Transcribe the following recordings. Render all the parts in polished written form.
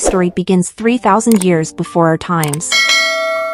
story begins 3,000 years before our times.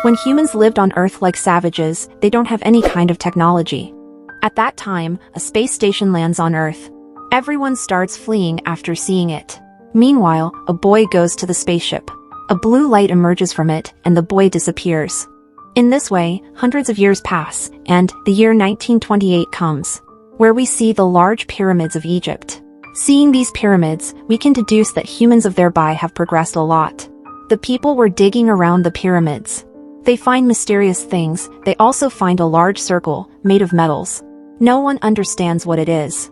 When humans lived on Earth like savages, they don't have any kind of technology. At that time, a space station lands on Earth. Everyone starts fleeing after seeing it. Meanwhile, a boy goes to the spaceship. A blue light emerges from it, and the boy disappears. In this way, hundreds of years pass, and the year 1928 comes, where we see the large pyramids of Egypt. Seeing these pyramids, we can deduce that humans of thereby have progressed a lot. The people were digging around the pyramids. They find mysterious things. They also find a large circle, made of metals. No one understands what it is.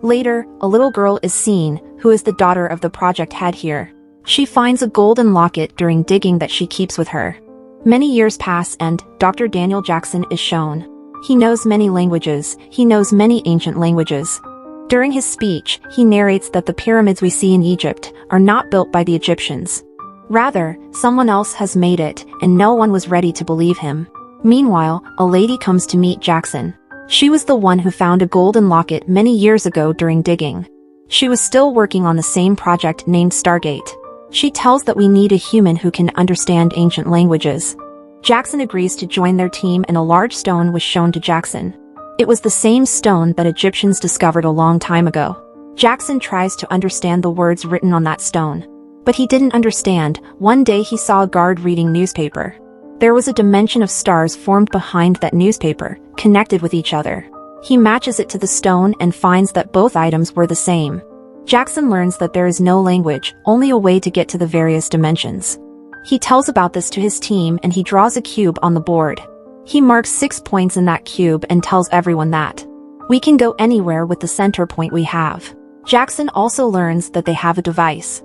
Later, a little girl is seen, who is the daughter of the project head here. She finds a golden locket during digging that she keeps with her. Many years pass and Dr. Daniel Jackson is shown. He knows many languages. He knows many ancient languages. During his speech, he narrates that the pyramids we see in Egypt are not built by the Egyptians. Rather, someone else has made it, and no one was ready to believe him. Meanwhile, a lady comes to meet Jackson. She was the one who found a golden locket many years ago during digging. She was still working on the same project named Stargate. She tells that we need a human who can understand ancient languages. Jackson agrees to join their team, and a large stone was shown to Jackson. It was the same stone that Egyptians discovered a long time ago. Jackson tries to understand the words written on that stone. But he didn't understand. One day he saw a guard reading newspaper. There was a dimension of stars formed behind that newspaper, connected with each other. He matches it to the stone and finds that both items were the same. Jackson learns that there is no language, only a way to get to the various dimensions. He tells about this to his team and he draws a cube on the board. He marks 6 points in that cube and tells everyone that we can go anywhere with the center point we have. Jackson also learns that they have a device.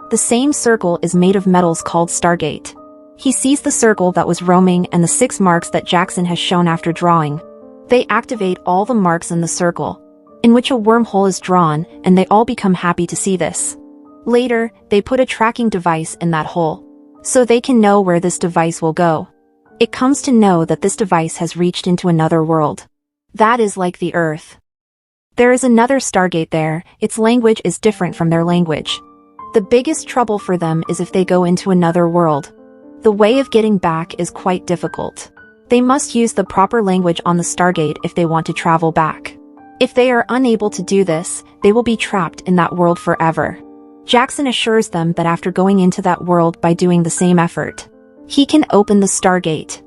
The same circle is made of metals called Stargate. He sees the circle that was roaming and the 6 marks that Jackson has shown after drawing. They activate all the marks in the circle, in which a wormhole is drawn, and they all become happy to see this. Later, they put a tracking device in that hole, so they can know where this device will go. It comes to know that this device has reached into another world. That is like the Earth. There is another Stargate there. Its language is different from their language. The biggest trouble for them is if they go into another world. The way of getting back is quite difficult. They must use the proper language on the Stargate if they want to travel back. If they are unable to do this, they will be trapped in that world forever. Jackson assures them that after going into that world by doing the same effort, he can open the Stargate.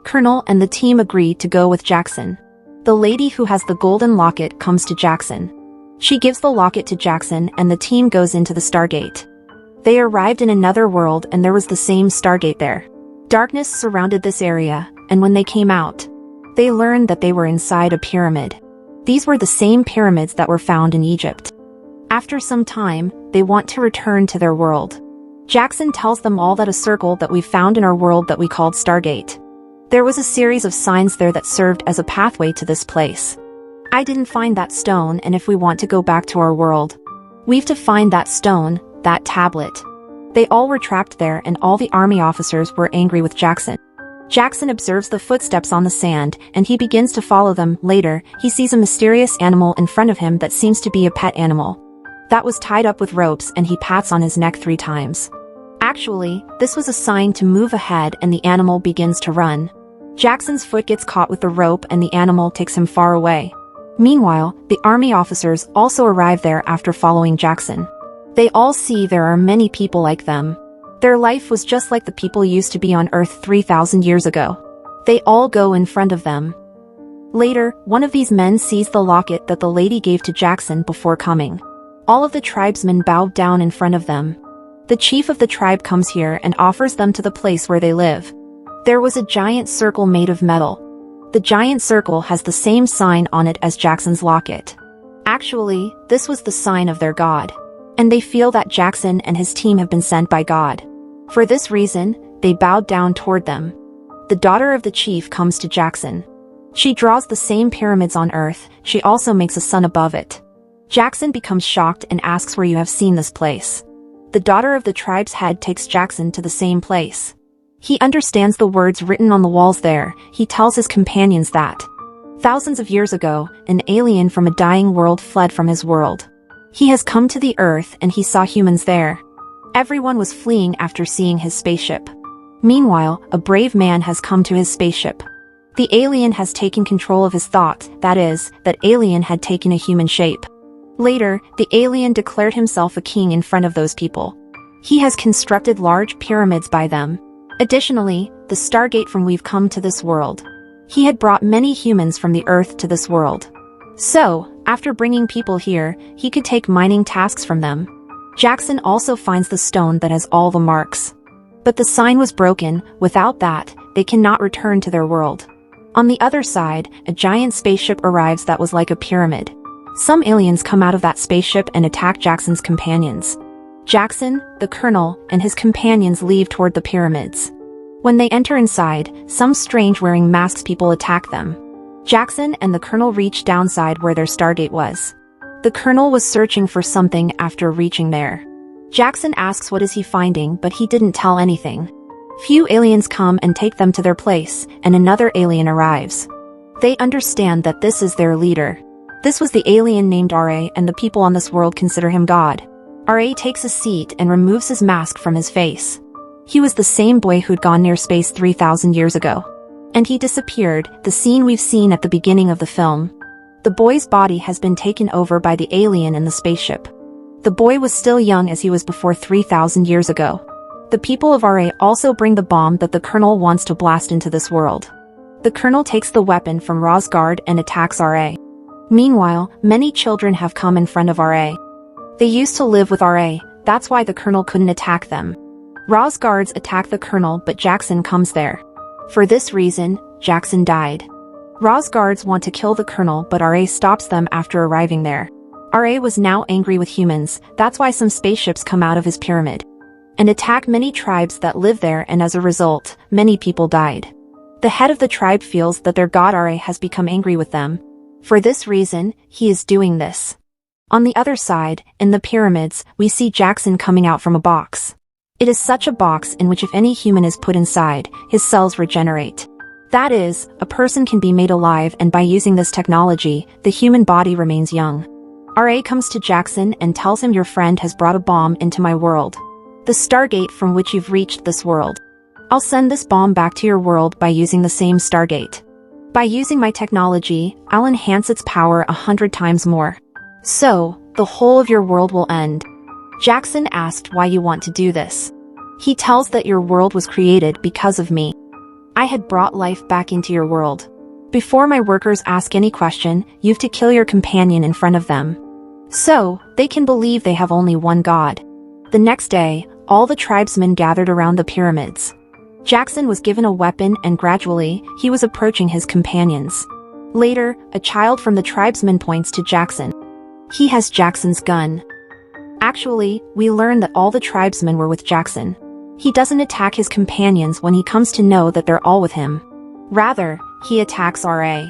Colonel and the team agree to go with Jackson. The lady who has the golden locket comes to Jackson. She gives the locket to Jackson and the team goes into the Stargate. They arrived in another world and there was the same Stargate there. Darkness surrounded this area, and when they came out, they learned that they were inside a pyramid. These were the same pyramids that were found in Egypt. After some time, they want to return to their world. Jackson tells them all that a circle that we found in our world that we called Stargate. There was a series of signs there that served as a pathway to this place. I didn't find that stone, and if we want to go back to our world, we've to find that stone, that tablet. They all were trapped there and all the army officers were angry with Jackson. Jackson observes the footsteps on the sand, and he begins to follow them. Later, he sees a mysterious animal in front of him that seems to be a pet animal that was tied up with ropes, and he pats on his neck 3 times. Actually, this was a sign to move ahead, and the animal begins to run. Jackson's foot gets caught with the rope and the animal takes him far away. Meanwhile, the army officers also arrive there after following Jackson. They all see there are many people like them. Their life was just like the people used to be on Earth 3,000 years ago. They all go in front of them. Later, one of these men sees the locket that the lady gave to Jackson before coming. All of the tribesmen bow down in front of them. The chief of the tribe comes here and offers them to the place where they live. There was a giant circle made of metal. The giant circle has the same sign on it as Jackson's locket. Actually, this was the sign of their god. And they feel that Jackson and his team have been sent by God. For this reason, they bowed down toward them. The daughter of the chief comes to Jackson. She draws the same pyramids on Earth. She also makes a sun above it. Jackson becomes shocked and asks where you have seen this place. The daughter of the tribe's head takes Jackson to the same place. He understands the words written on the walls there. He tells his companions that thousands of years ago, an alien from a dying world fled from his world. He has come to the Earth and he saw humans there. Everyone was fleeing after seeing his spaceship. Meanwhile, a brave man has come to his spaceship. The alien has taken control of his thought, that is, that alien had taken a human shape. Later, the alien declared himself a king in front of those people. He has constructed large pyramids by them. Additionally, the Stargate from we've come to this world. He had brought many humans from the Earth to this world. So, after bringing people here, he could take mining tasks from them. Jackson also finds the stone that has all the marks. But the sign was broken. Without that, they cannot return to their world. On the other side, a giant spaceship arrives that was like a pyramid. Some aliens come out of that spaceship and attack Jackson's companions. Jackson, the Colonel, and his companions leave toward the pyramids. When they enter inside, some strange wearing masks people attack them. Jackson and the Colonel reach downside where their Stargate was. The Colonel was searching for something after reaching there. Jackson asks what is he finding, but he didn't tell anything. Few aliens come and take them to their place, and another alien arrives. They understand that this is their leader. This was the alien named RA, and the people on this world consider him God. RA takes a seat and removes his mask from his face. He was the same boy who'd gone near space 3,000 years ago. And he disappeared, the scene we've seen at the beginning of the film. The boy's body has been taken over by the alien in the spaceship. The boy was still young as he was before 3,000 years ago. The people of RA also bring the bomb that the Colonel wants to blast into this world. The Colonel takes the weapon from Ra's guard and attacks RA. Meanwhile, many children have come in front of RA. They used to live with RA, that's why the Colonel couldn't attack them. Ra's guards attack the Colonel, but Jackson comes there. For this reason, Jackson died. Ra's guards want to kill the Colonel, but RA stops them after arriving there. RA was now angry with humans, that's why some spaceships come out of his pyramid and attack many tribes that live there, and as a result, many people died. The head of the tribe feels that their god RA has become angry with them. For this reason, he is doing this. On the other side, in the pyramids, we see Jackson coming out from a box. It is such a box in which if any human is put inside, his cells regenerate. That is, a person can be made alive, and by using this technology, the human body remains young. RA comes to Jackson and tells him, your friend has brought a bomb into my world. The Stargate from which you've reached this world. I'll send this bomb back to your world by using the same Stargate. By using my technology, I'll enhance its power 100 times more. So, the whole of your world will end. Jackson asked why you want to do this. He tells that your world was created because of me. I had brought life back into your world. Before my workers ask any question, you've to kill your companion in front of them. So, they can believe they have only one god. The next day, all the tribesmen gathered around the pyramids. Jackson was given a weapon, and gradually, he was approaching his companions. Later, a child from the tribesmen points to Jackson. He has Jackson's gun. Actually, we learn that all the tribesmen were with Jackson. He doesn't attack his companions when he comes to know that they're all with him. Rather, he attacks RA.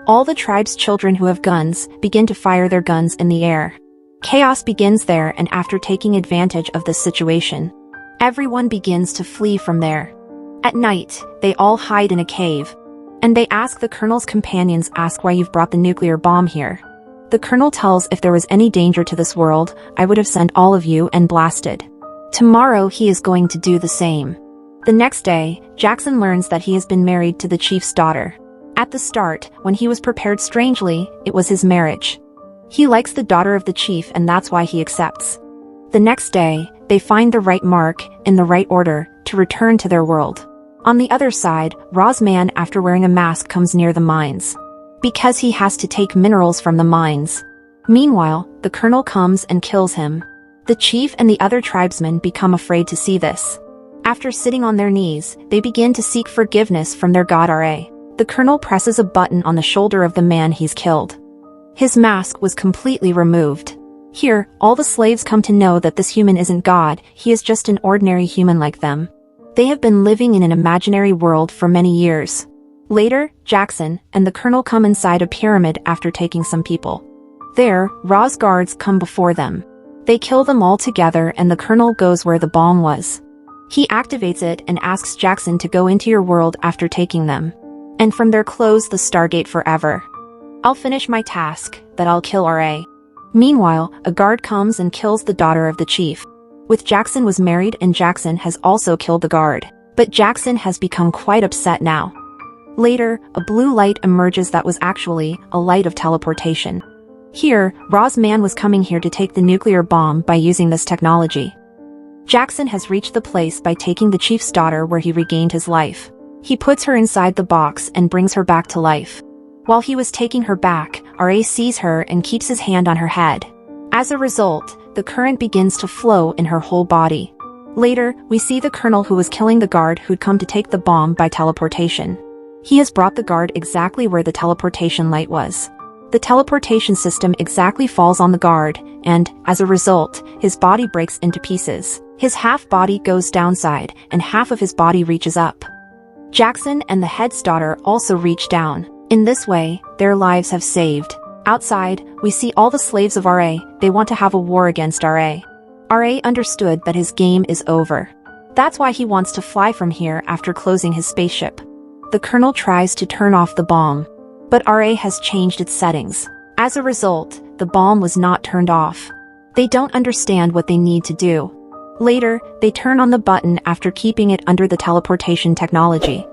All the tribe's children who have guns begin to fire their guns in the air. Chaos begins there, and after taking advantage of this situation, everyone begins to flee from there. At night, they all hide in a cave. And they ask the Colonel's companions why you've brought the nuclear bomb here. The Colonel tells if there was any danger to this world, I would have sent all of you and blasted. Tomorrow he is going to do the same. The next day, Jackson learns that he has been married to the chief's daughter. At the start, when he was prepared strangely, it was his marriage. He likes the daughter of the chief, and that's why he accepts. The next day, they find the right mark, in the right order, to return to their world. On the other side, Ra's man after wearing a mask comes near the mines. Because he has to take minerals from the mines. Meanwhile, the Colonel comes and kills him. The chief and the other tribesmen become afraid to see this. After sitting on their knees, they begin to seek forgiveness from their god RA. The Colonel presses a button on the shoulder of the man he's killed. His mask was completely removed. Here, all the slaves come to know that this human isn't God, he is just an ordinary human like them. They have been living in an imaginary world for many years. Later, Jackson and the Colonel come inside a pyramid after taking some people. There, Ra's guards come before them. They kill them all together, and the Colonel goes where the bomb was. He activates it and asks Jackson to go into your world after taking them. And from there close the Stargate forever. I'll finish my task, that I'll kill RA. Meanwhile, a guard comes and kills the daughter of the chief. with Jackson was married and Jackson has also killed the guard. But Jackson has become quite upset now. Later, a blue light emerges that was actually a light of teleportation. Here, Ra's man was coming here to take the nuclear bomb by using this technology. Jackson has reached the place by taking the chief's daughter where he regained his life. He puts her inside the box and brings her back to life. While he was taking her back, Ra sees her and keeps his hand on her head. As a result, the current begins to flow in her whole body. Later, we see the colonel who was killing the guard who'd come to take the bomb by teleportation. He has brought the guard exactly where the teleportation light was. The teleportation system exactly falls on the guard, and, as a result, his body breaks into pieces. His half body goes downside, and half of his body reaches up. Jackson and the head's daughter also reach down. In this way, their lives have saved. Outside, we see all the slaves of Ra. They want to have a war against Ra. Ra understood that his game is over. That's why he wants to fly from here after closing his spaceship. The colonel tries to turn off the bomb, but Ra has changed its settings. As a result, the bomb was not turned off. They don't understand what they need to do. Later, they turn on the button after keeping it under the teleportation technology.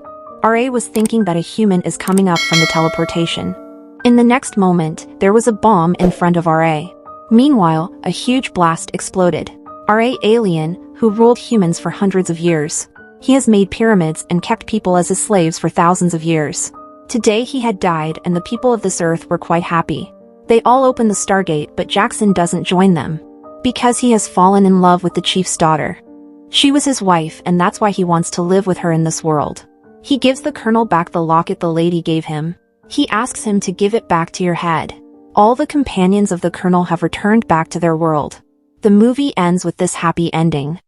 Ra was thinking that a human is coming up from the teleportation. In the next moment, there was a bomb in front of Ra. Meanwhile, a huge blast exploded. Ra alien, who ruled humans for hundreds of years. He has made pyramids and kept people as his slaves for thousands of years. Today he had died and the people of this earth were quite happy. They all open the Stargate, but Jackson doesn't join them. Because he has fallen in love with the chief's daughter. She was his wife and that's why he wants to live with her in this world. He gives the colonel back the locket the lady gave him. He asks him to give it back to your head. All the companions of the colonel have returned back to their world. The movie ends with this happy ending.